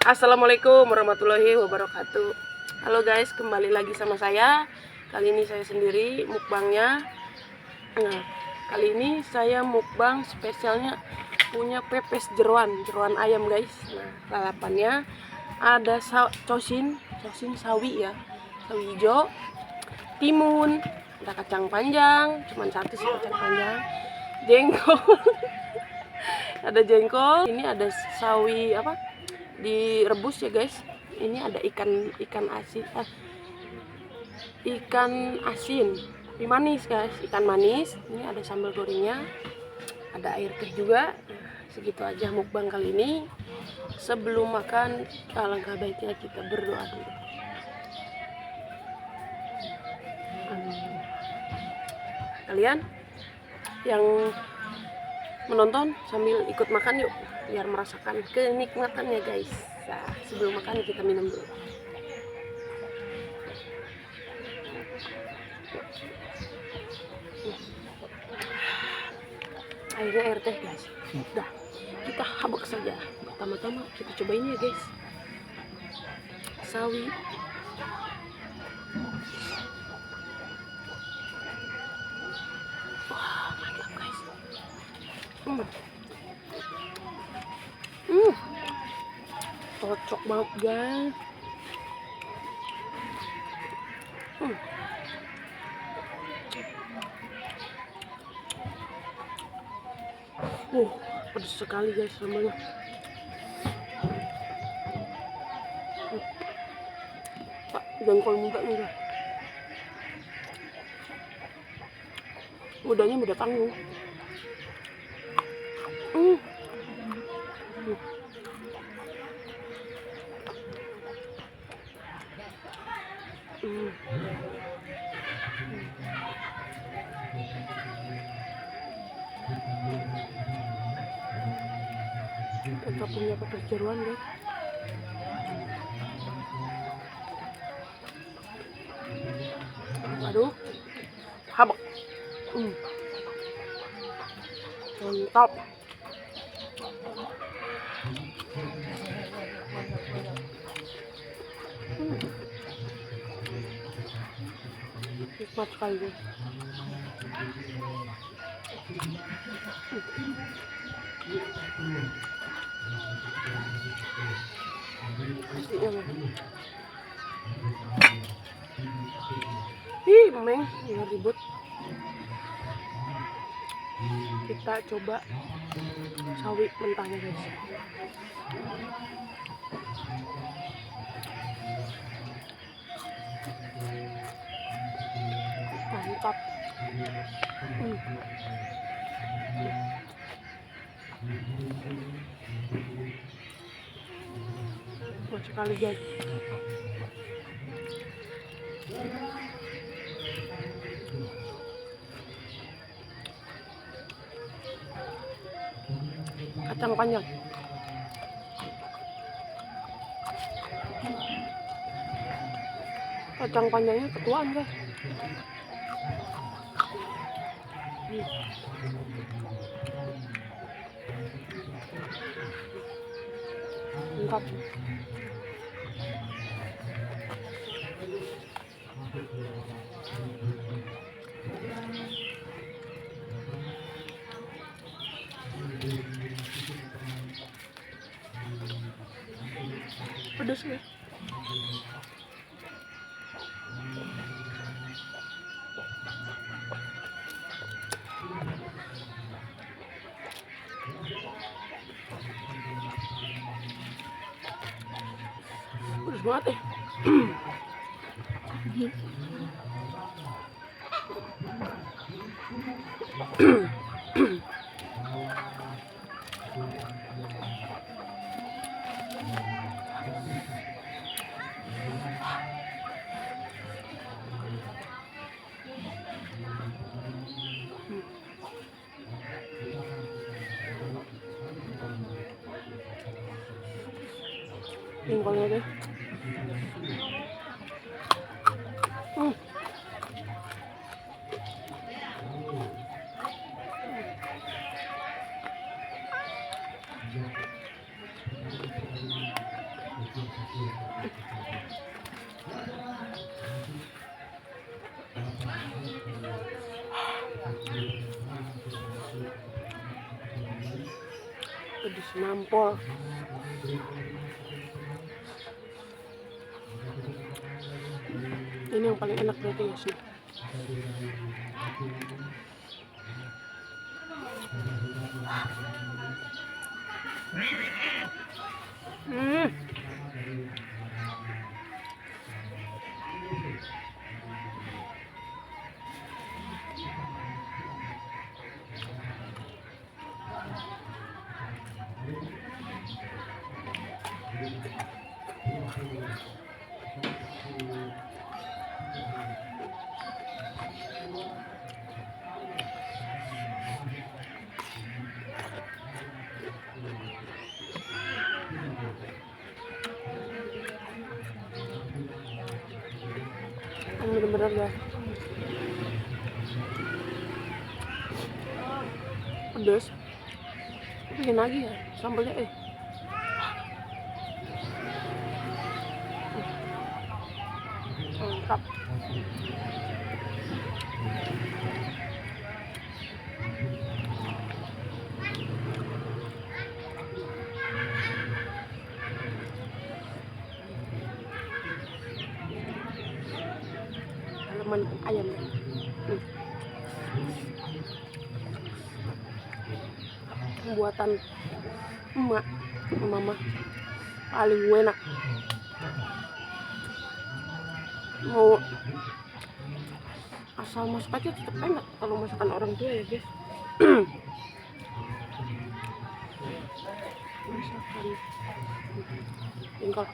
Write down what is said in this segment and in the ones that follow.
Assalamualaikum warahmatullahi wabarakatuh. Halo guys, kembali lagi sama saya. Kali ini saya sendiri mukbangnya. Nah, kali ini saya mukbang spesialnya punya pepes jeroan ayam guys. Nah, lalapannya ada cosin sawi ya, sawi hijau, timun, ada kacang panjang, cuman satu sih kacang panjang, jengkol, ada jengkol. Ini ada sawi apa? Direbus ya guys. Ini ada ikan asin tapi manis guys, ikan manis. Ini ada sambal gorengnya, ada air teh juga. Segitu aja mukbang kali ini. Sebelum makan, alangkah baiknya kita berdoa dulu. Kalian yang menonton sambil ikut makan yuk, biar merasakan kenikmatannya guys. Nah, sebelum makan kita minum dulu. Airnya air teh guys. Udah, kita habak saja. Pertama-tama kita cobain ya guys, sawi. Wah, mantap guys. Cocok banget guys. Pedas sekali guys sambalnya. Pak, jengkol muda nih. Mudanya muda tanggung. Kita punya pepes jeroan guys. Aduh, habak. Mantap. Nikmat sekali guys. Meng, nggak ribut. Kita coba sawi mentahnya guys. Mantap. Enak sekali guys. Kacang panjang. Kacang panjangnya ketuaan guys. Mantap. Pedas ya. Pedas banget ya. Jengkolnya deh. guys, nampol. Ini yang paling enak berarti guys. Bener-bener ya pedas, bikin lagi ya sambalnya mantap. Halaman ayam ya. Buatan mama paling enak. Mau asal masak aja tetap enak kalau masakan orang tua ya guys. Masakan jengkol.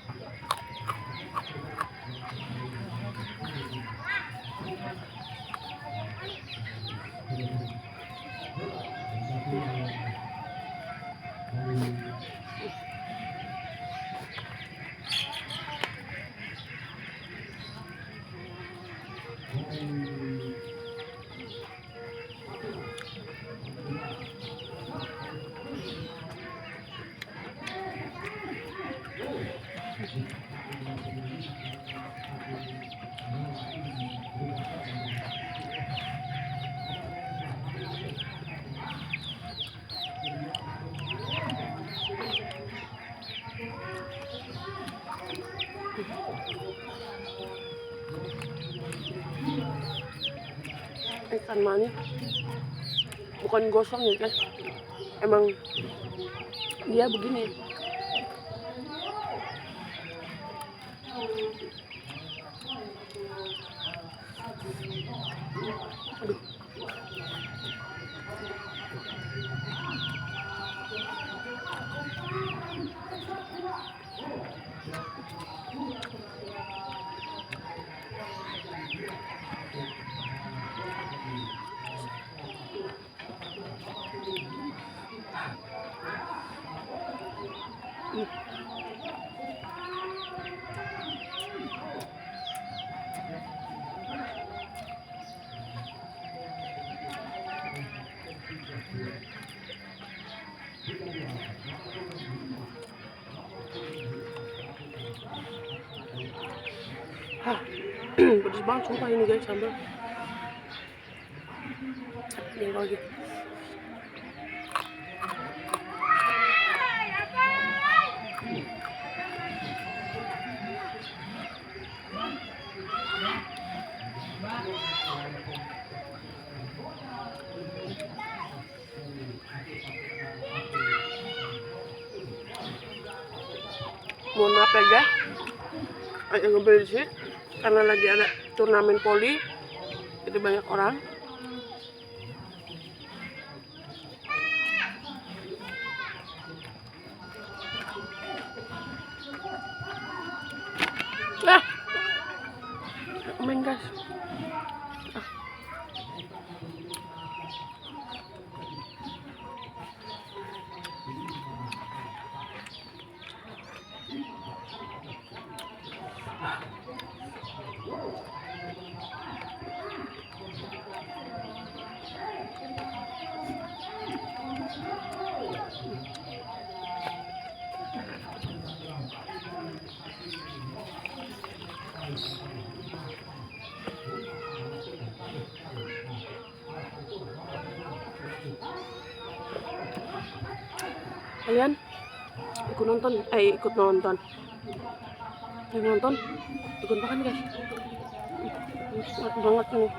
Ikan mani bukan gosong ya guys, emang dia begini. Aduh. Hah, pedes banget sumpah ini guys sambal. Jengkol gitu. Mohon maaf ya guys, agak ngeberisik karena lagi ada turnamen voli, jadi banyak orang. Main guys. Kalian ikut nonton, ikut nonton, yang nonton ikut makan guys. Enak banget nih.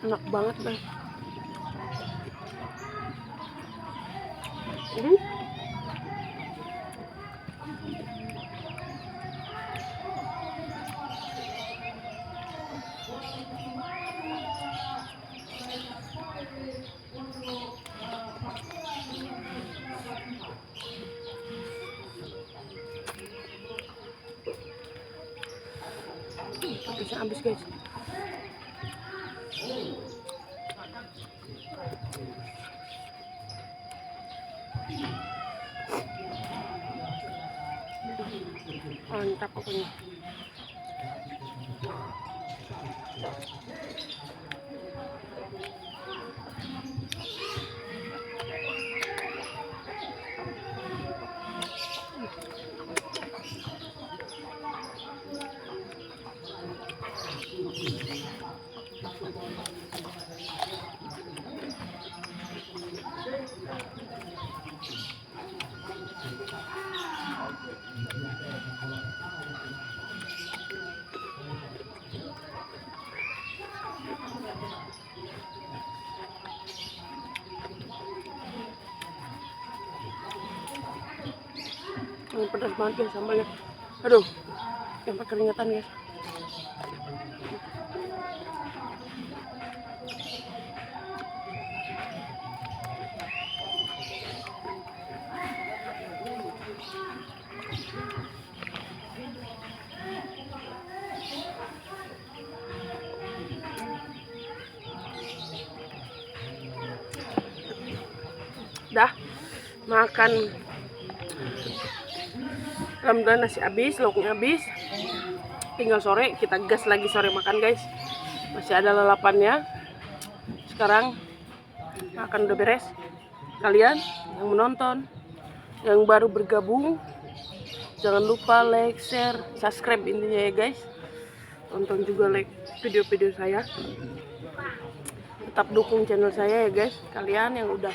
Enak banget guys. Bisa habis guys. Mantap pokoknya. Pedas banget guys sambalnya. Aduh, sampai keringetan guys. Dah makan, alhamdulillah nasi habis, lauknya habis, tinggal sore kita gas lagi sore makan guys. Masih ada lalapannya. Sekarang makan udah beres. Kalian yang menonton, yang baru bergabung, jangan lupa like, share, subscribe intinya ya guys. Tonton juga like video-video saya, tetap dukung channel saya ya guys. Kalian yang udah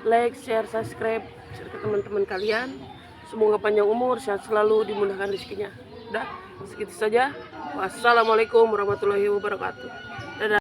like, share, subscribe, share ke teman-teman kalian. Semoga panjang umur, sehat selalu, dimudahkan rezekinya. Udah, segitu saja. Wassalamualaikum warahmatullahi wabarakatuh.